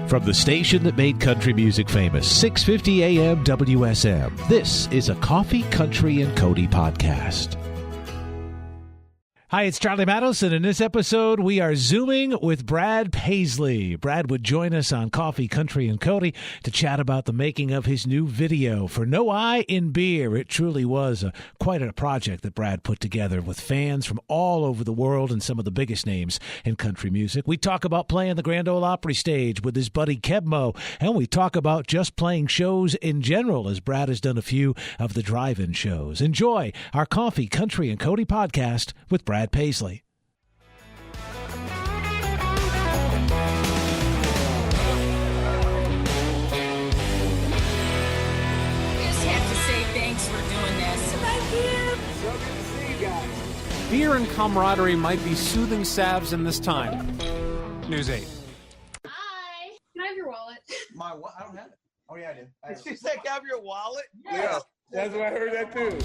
From the station that made country music famous, 650 AM WSM, this is a Coffee, Country, and Cody podcast. Hi, it's Charlie Matos, and in this episode, we are Zooming with Brad Paisley. Brad would join us on Coffee, Country, and Cody to chat about the making of his new video for No I in Beer. It truly was quite a project that Brad put together with fans from all over the world and some of the biggest names in country music. We talk about playing the Grand Ole Opry stage with his buddy Kebmo, and we talk about just playing shows in general, as Brad has done a few of the drive-in shows. Enjoy our Coffee, Country, and Cody podcast with Brad Paisley. Beer and camaraderie might be soothing salves in this time. News 8. Hi. Can I have your wallet? My what? I don't have it. Oh, yeah, I do. Did you say have your wallet? Yeah. That's what I heard that too.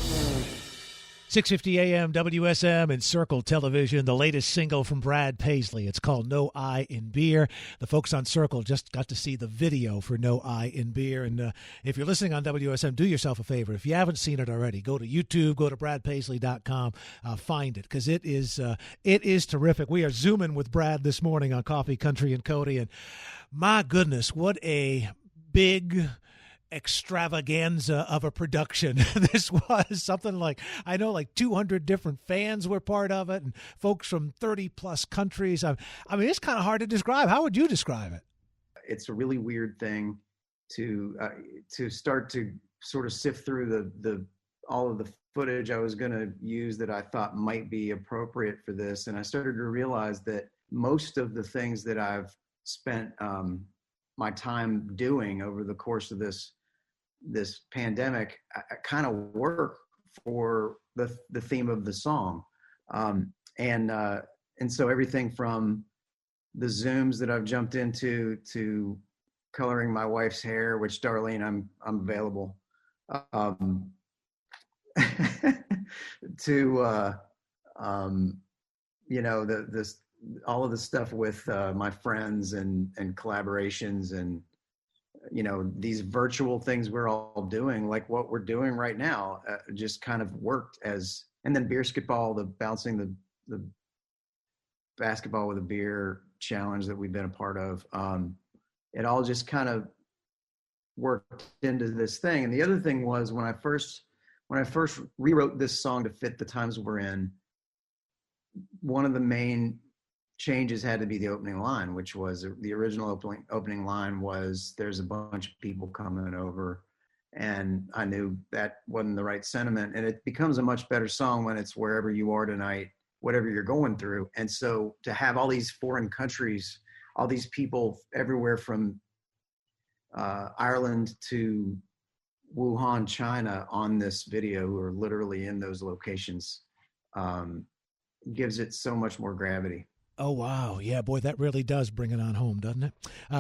650 AM WSM and Circle Television, the latest single from Brad Paisley. It's called No I in Beer. The folks on Circle just got to see the video for No I in Beer. And if you're listening on WSM, do yourself a favor. If you haven't seen it already, go to YouTube, go to bradpaisley.com, find it, because it is terrific. We are Zooming with Brad this morning on Coffee, Country, and Cody. And my goodness, what a big extravaganza of a production this was. Something like, I know, like 200 different fans were part of it, and folks from 30 plus countries. I mean, it's kind of hard to describe. How would you describe it? It's a really weird thing to start to sort of sift through the all of the footage I was going to use that I thought might be appropriate for this, and I started to realize that most of the things that I've spent my time doing over the course of this pandemic kind of work for the theme of the song. And so everything from the Zooms that I've jumped into to coloring my wife's hair, which, Darlene, I'm available, to all of the stuff with my friends and collaborations, and these virtual things we're all doing, like what we're doing right now, just kind of worked as, and then basketball, the bouncing the basketball with a beer challenge that we've been a part of. It all just kind of worked into this thing. And the other thing was, when I first rewrote this song to fit the times we're in, one of the main changes had to be the opening line, which was the original opening line was, "There's a bunch of people coming over," and I knew that wasn't the right sentiment. And it becomes a much better song when it's "Wherever you are tonight, whatever you're going through." And so to have all these foreign countries, all these people everywhere from Ireland to Wuhan, China, on this video, who are literally in those locations, gives it so much more gravity. Oh, wow. Yeah, boy, that really does bring it on home, doesn't it?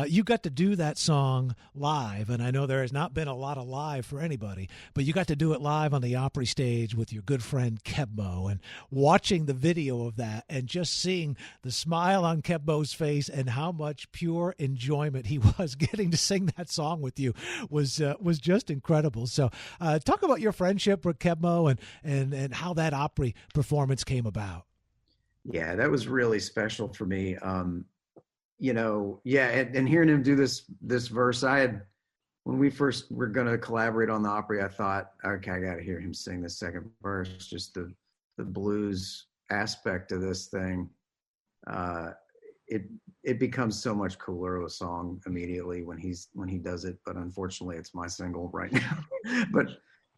You got to do that song live, and I know there has not been a lot of live for anybody, but you got to do it live on the Opry stage with your good friend Kebmo, and watching the video of that and just seeing the smile on Kebmo's face and how much pure enjoyment he was getting to sing that song with you was just incredible. So talk about your friendship with Kebmo and how that Opry performance came about. Yeah, that was really special for me. And hearing him do this verse, when we first were going to collaborate on the Opry, I thought, okay, I got to hear him sing the second verse. Just the blues aspect of this thing. It becomes so much cooler of a song immediately when he does it. But unfortunately, it's my single right now. but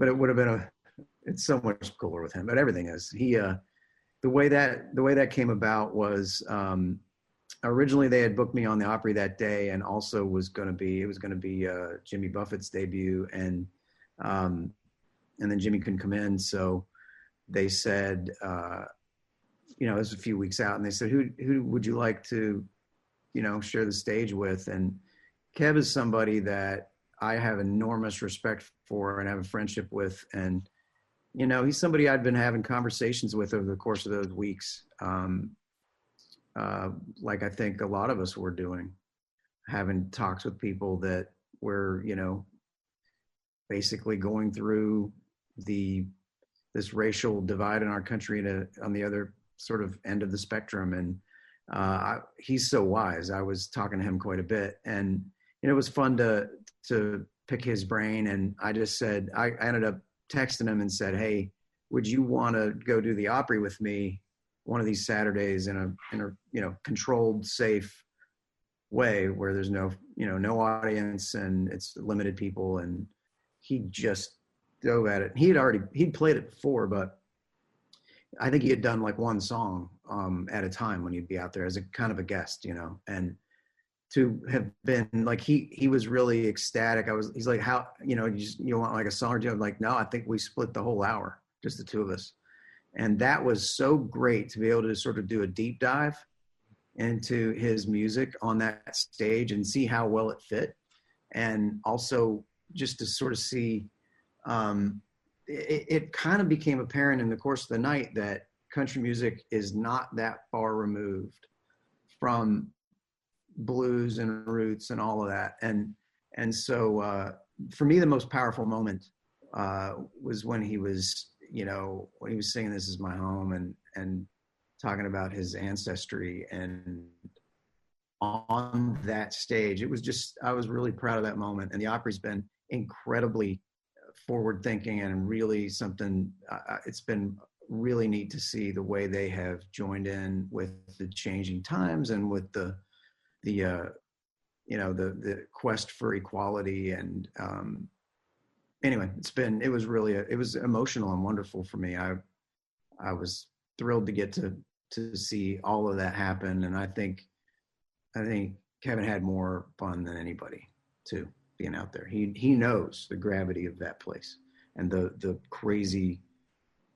it would have been it's so much cooler with him. But everything is. The way that came about was, originally they had booked me on the Opry that day, and also it was going to be Jimmy Buffett's debut, and then Jimmy couldn't come in, so they said, it was a few weeks out, and they said, who would you like to, share the stage with? And Kev is somebody that I have enormous respect for and have a friendship with, and he's somebody I'd been having conversations with over the course of those weeks, like I think a lot of us were doing. having talks with people that were, basically going through this racial divide in our country on the other sort of end of the spectrum. And he's so wise. I was talking to him quite a bit, and it was fun to pick his brain. And I just said, I ended up texting him and said, hey, would you want to go do the Opry with me one of these Saturdays in a controlled, safe way where there's no audience and it's limited people. And he just dove at it. He'd played it before, but I think he had done like one song at a time when he'd be out there as a kind of a guest, and to have been like, he was really ecstatic. He's like, how, you want like a song or two? I'm like, no, I think we split the whole hour, just the two of us. And that was so great to be able to sort of do a deep dive into his music on that stage and see how well it fit. And also just to sort of see, it kind of became apparent in the course of the night that country music is not that far removed from blues and roots and all of that. And so for me, the most powerful moment was when he was, when he was singing "This Is My Home" and talking about his ancestry. And on that stage, it was just, I was really proud of that moment. And the Opry's been incredibly forward thinking and really something, it's been really neat to see the way they have joined in with the changing times and with the quest for equality. And anyway, it was emotional and wonderful for me. I was thrilled to get to see all of that happen. And I think Kevin had more fun than anybody too, being out there. He knows the gravity of that place and the crazy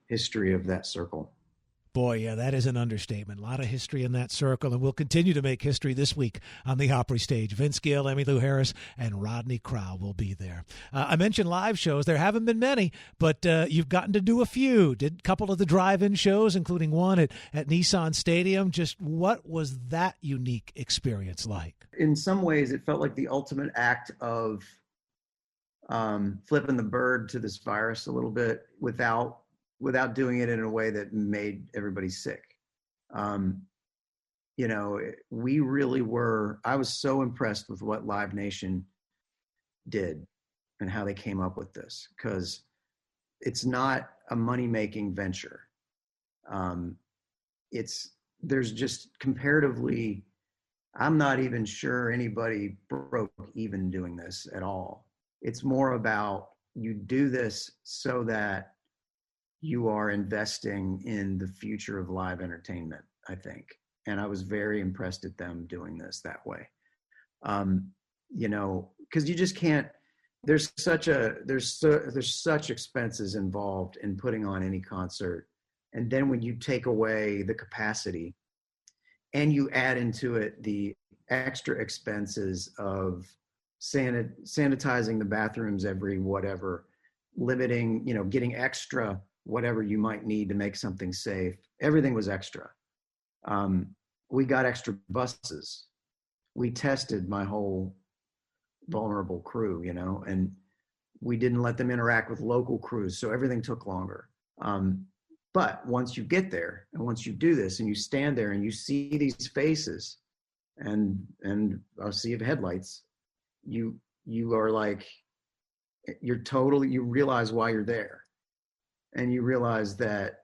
history of that circle. Boy, yeah, that is an understatement. A lot of history in that circle, and we'll continue to make history this week on the Opry stage. Vince Gill, Emmylou Harris, and Rodney Crowell will be there. I mentioned live shows. There haven't been many, but you've gotten to do a few. Did a couple of the drive-in shows, including one at Nissan Stadium. Just what was that unique experience like? In some ways, it felt like the ultimate act of flipping the bird to this virus a little bit without doing it in a way that made everybody sick. We really were, I was so impressed with what Live Nation did and how they came up with this, because it's not a money-making venture. There's just comparatively, I'm not even sure anybody broke even doing this at all. It's more about, you do this so that you are investing in the future of live entertainment, I think. And I was very impressed at them doing this that way. Because you just can't, there's such expenses involved in putting on any concert. And then when you take away the capacity and you add into it the extra expenses of sanitizing the bathrooms every whatever, limiting, getting extra whatever you might need to make something safe. Everything was extra. We got extra buses. We tested my whole vulnerable crew, and we didn't let them interact with local crews. So everything took longer. But once you get there and once you do this and you stand there and you see these faces and a sea of headlights, you are like, you realize why you're there. And you realize that,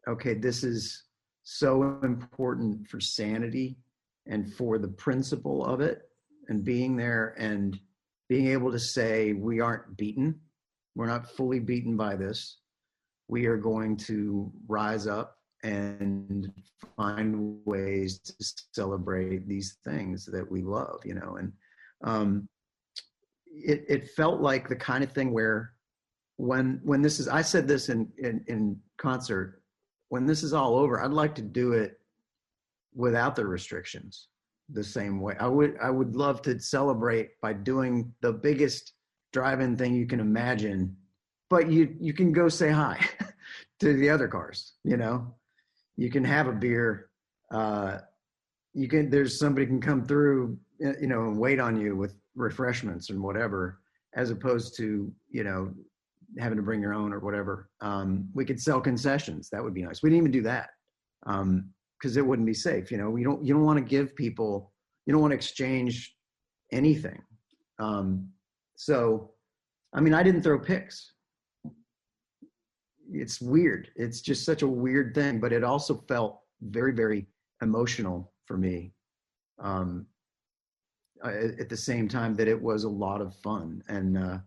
okay, this is so important for sanity and for the principle of it, and being there and being able to say, we aren't beaten. We're not fully beaten by this. We are going to rise up and find ways to celebrate these things that we love, and it felt like the kind of thing where when this is, I said this in concert, when this is all over, I'd like to do it without the restrictions the same way. I would love to celebrate by doing the biggest drive-in thing you can imagine, but you can go say hi to the other cars, you can have a beer. There's somebody can come through, and wait on you with refreshments and whatever, as opposed to, having to bring your own or whatever. We could sell concessions. That would be nice. We didn't even do that because it wouldn't be safe. You don't want to give people, you don't want to exchange anything. So, I mean, I didn't throw picks. It's weird. It's just such a weird thing, but it also felt very, very emotional for me. At the same time that it was a lot of fun, and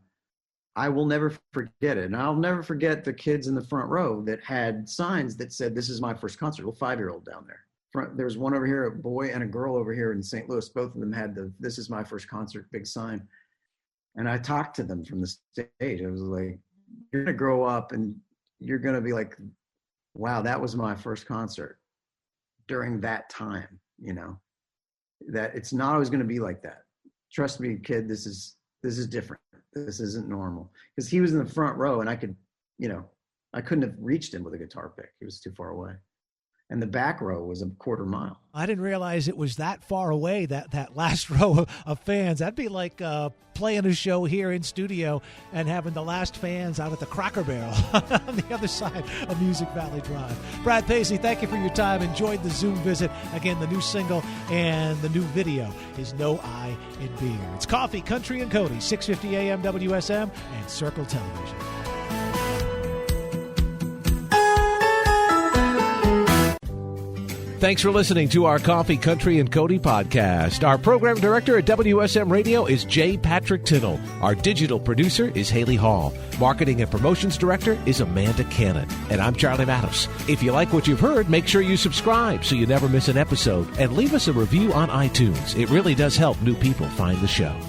I will never forget it. And I'll never forget the kids in the front row that had signs that said, "This is my first concert." A 5-year-old down there. There was one over here, a boy, and a girl over here in St. Louis. Both of them had the "This is my first concert" big sign. And I talked to them from the stage. I was like, "You're going to grow up and you're going to be like, wow, that was my first concert during that time, that it's not always going to be like that. Trust me, kid, this is different. This isn't normal." Because he was in the front row and I couldn't have reached him with a guitar pick. He was too far away. And the back row was a quarter mile. I didn't realize it was that far away, that last row of fans. That'd be like playing a show here in studio and having the last fans out at the Cracker Barrel on the other side of Music Valley Drive. Brad Paisley, thank you for your time. Enjoyed the Zoom visit. Again, the new single and the new video is No I in Beer. It's Coffee, Country, and Cody, 650 AM WSM and Circle Television. Thanks for listening to our Coffee, Country, and Cody podcast. Our program director at WSM Radio is J. Patrick Tinnell. Our digital producer is Haley Hall. Marketing and promotions director is Amanda Cannon. And I'm Charlie Matos. If you like what you've heard, make sure you subscribe so you never miss an episode. And leave us a review on iTunes. It really does help new people find the show.